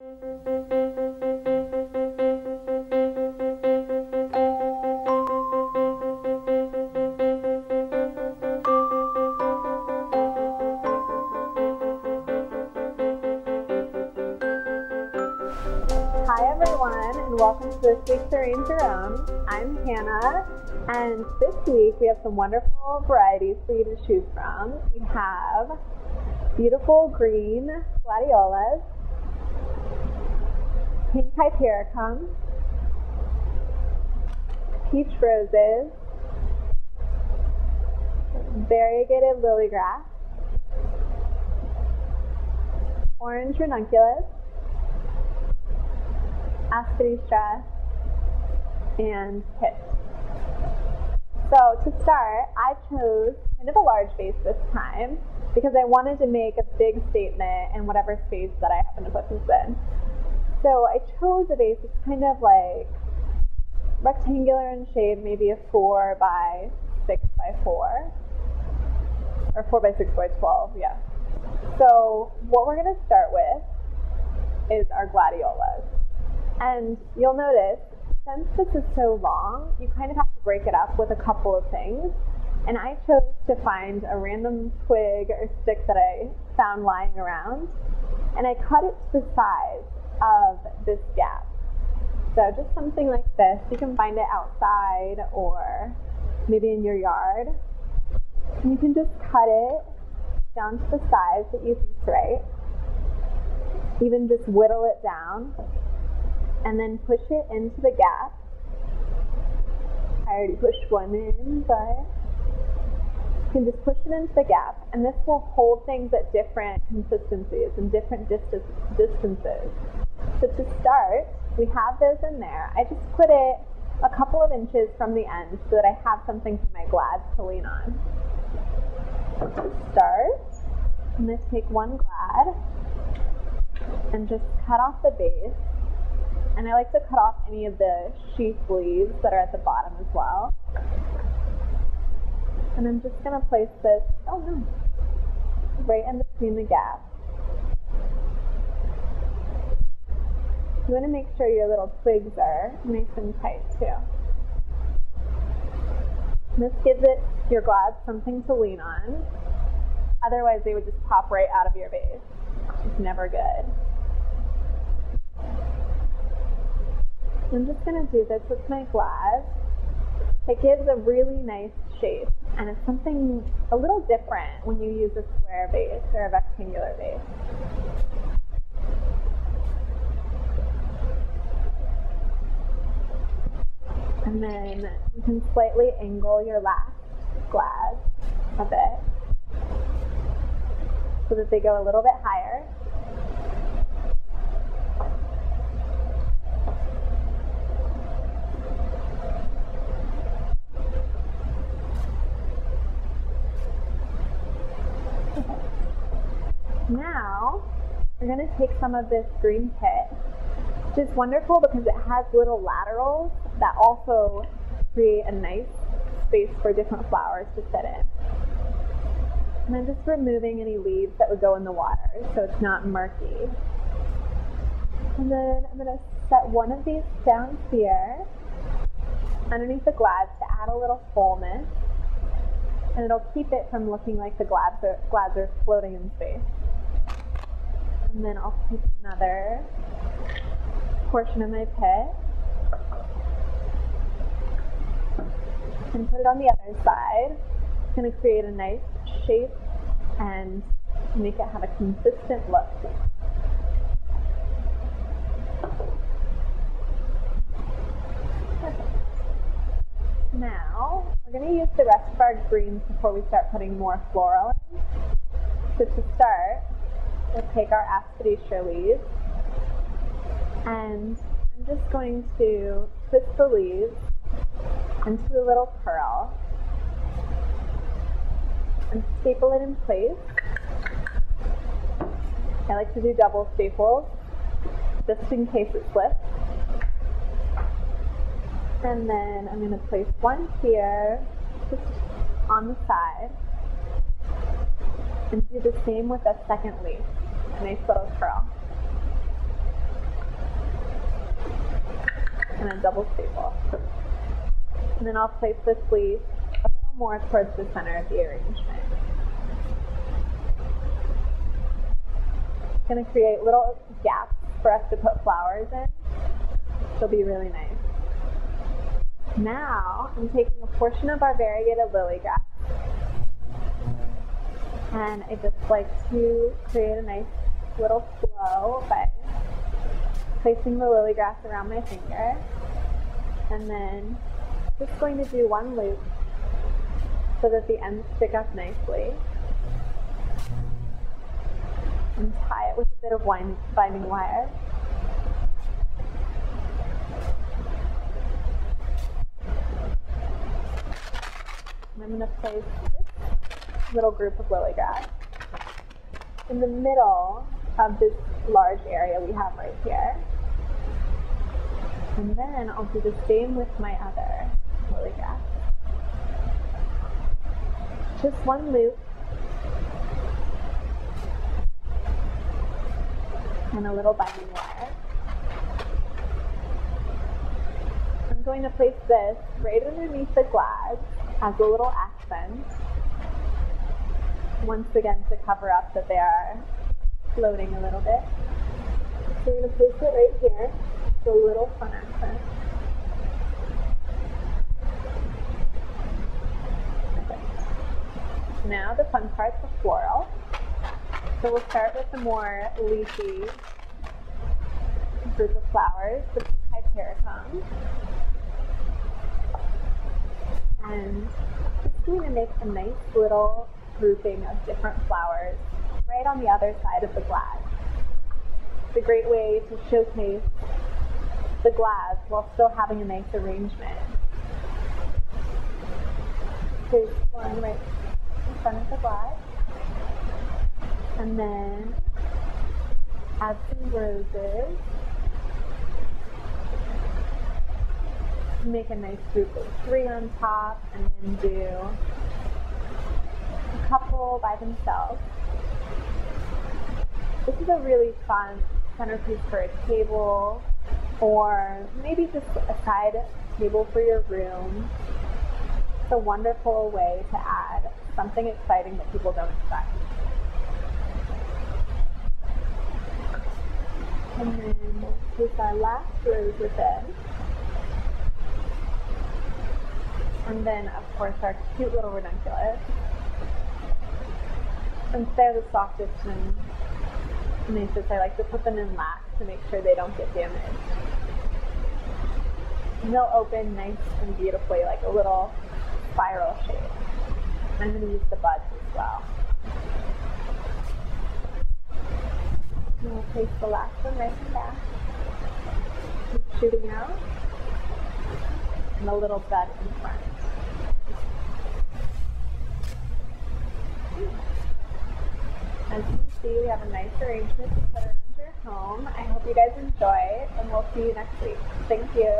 Hi everyone, and welcome to this week's Arrange Your Own. I'm Hannah, and this week we have some wonderful varieties for you to choose from. We have beautiful green gladiolus, pink hypericum, peach roses, variegated lilygrass, orange ranunculus, aspidistra, and hips. So to start, I chose kind of a large vase this time because I wanted to make a big statement in whatever space that I happen to put this in. So I chose a vase that's kind of like rectangular in shape, maybe a 4 by 6 by 4, or 4 by 6 by 12, yeah. So what we're going to start with is our gladiolus. And you'll notice, since this is so long, you kind of have to break it up with a couple of things. And I chose to find a random twig or stick that I found lying around, and I cut it to the size of this gap. So just something like this. You can find it outside or maybe in your yard. And you can just cut it down to the size that you think's right. Even just whittle it down, and then push it into the gap. I already pushed one in, but you can just push it into the gap, and this will hold things at different consistencies and different distances. So to start, we have those in there. I just put it a couple of inches from the end so that I have something for my glads to lean on. To start, I'm going to take one glad and just cut off the base. And I like to cut off any of the sheath leaves that are at the bottom as well. And I'm just going to place this, right in between the gaps. You want to make sure your little twigs are nice and tight too. This gives your glads something to lean on. Otherwise they would just pop right out of your vase. It's never good. I'm just going to do this with my glass. It gives a really nice shape, and it's something a little different when you use a square vase or a rectangular vase. And then you can slightly angle your last glass a bit so that they go a little bit higher. Now, we're going to take some of this green pit, which is wonderful because it has little laterals that also create a nice space for different flowers to sit in. And I'm just removing any leaves that would go in the water so it's not murky. And then I'm going to set one of these down here underneath the glads to add a little fullness, and it'll keep it from looking like the glads are floating in space. And then I'll take another portion of my pit and put it on the other side. It's going to create a nice shape and make it have a consistent look. Perfect. Now, we're going to use the rest of our greens before we start putting more floral in. So to start, we'll take our aspidistra leaves, and I'm just going to twist the leaves into a little curl and staple it in place. I like to do double staples just in case it slips. And then I'm going to place one here just on the side and do the same with the second leaf. A nice little curl. a double staple. And then I'll place this leaf a little more towards the center of the arrangement. It's going to create little gaps for us to put flowers in. It'll be really nice. Now I'm taking a portion of our variegated lily grass, and I just like to create a nice little flow by placing the lily grass around my finger, and then just going to do one loop so that the ends stick up nicely, and tie it with a bit of binding wire. And I'm going to place this little group of lily grass in the middle of this large area we have right here. And then I'll do the same with my other lily grass. Just one loop and a little binding wire. I'm going to place this right underneath the glass as a little accent, once again to cover up that they are floating a little bit. So we're going to place it right here, just a little fun accent. Perfect. Now the fun part, the floral. So we'll start with the more leafy group of flowers, which is hypericum. And just going to make a nice little grouping of different flowers right on the other side of the glass. It's a great way to showcase the glass while still having a nice arrangement. There's one right in front of the glass. And then add some roses. Make a nice group of 3 on top, and then do a couple by themselves. This is a really fun centerpiece for a table, or maybe just a side table for your room. It's a wonderful way to add something exciting that people don't expect. And then we'll place our last rose within. And then, of course, our cute little ranunculus. Since they're the softest and nicest, I like to put them in last to make sure they don't get damaged. And they'll open nice and beautifully, like a little spiral shape. And I'm going to use the buds as well. And we'll place the last one right in back. Keep shooting out. And a little bud in front. As you can see, we have a nice arrangement to put around your home. I hope you guys enjoy, and we'll see you next week. Thank you.